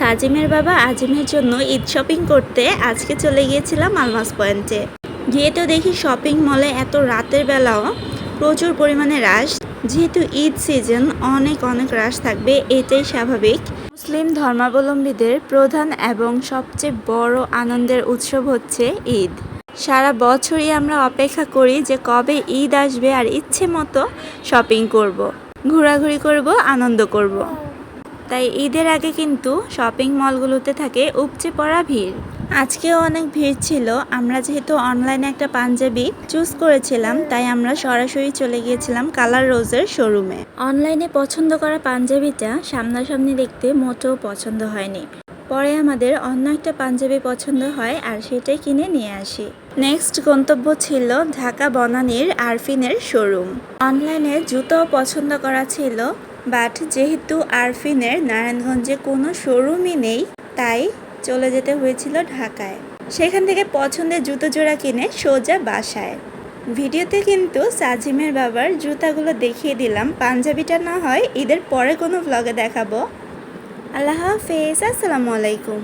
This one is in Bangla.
সাজিমের বাবা আজিমের জন্য ঈদ শপিং করতে আজকে চলে গিয়েছিলাম আলমাস পয়েন্টে। গিয়ে তো দেখি শপিং মলে এত রাতের বেলাও প্রচুর পরিমাণে রাশ। যেহেতু ঈদ সিজন অনেক রাশ থাকবে, এটাই স্বাভাবিক। মুসলিম ধর্মাবলম্বীদের প্রধান এবং সবচেয়ে বড় আনন্দের উৎসব হচ্ছে ঈদ। সারা বছরই আমরা অপেক্ষা করি যে কবে ঈদ আসবে আর ইচ্ছে মতো শপিং করব, ঘোরাঘুরি করব, আনন্দ করব। তাই ঈদের আগে কিন্তু শপিং মলগুলোতে থাকে উপচে পড়া ভিড়। আজকেও অনেক ভিড় ছিল। আমরা যেহেতু অনলাইনে একটা পাঞ্জাবি চুজ করেছিলাম, তাই আমরা সরাসরি চলে গিয়েছিলাম কালার রোজের শোরুমে। অনলাইনে পছন্দ করা পাঞ্জাবিটা সামনাসামনি দেখতে মোটেও পছন্দ হয়নি। পরে আমাদের অন্য একটা পাঞ্জাবি পছন্দ হয় আর সেটাই কিনে নিয়ে আসি। নেক্সট গন্তব্য ছিল ঢাকা বনানীর আরফিনের শোরুম। অনলাইনে জুতোও পছন্দ করা ছিল, বাট যেহেতু আরফিনের নারায়ণগঞ্জে কোনো শোরুমই নেই, তাই চলে যেতে হয়েছিল ঢাকায়। সেখান থেকে পছন্দের জুতো জোড়া কিনে সোজা বাসায়। ভিডিওতে কিন্তু সাজিমের বাবার জুতাগুলো দেখিয়ে দিলাম, পাঞ্জাবিটা না হয় ঈদের পরে কোনো ভ্লগে দেখাবো। আল্লাহ হাফেজ, আসসালামু আলাইকুম।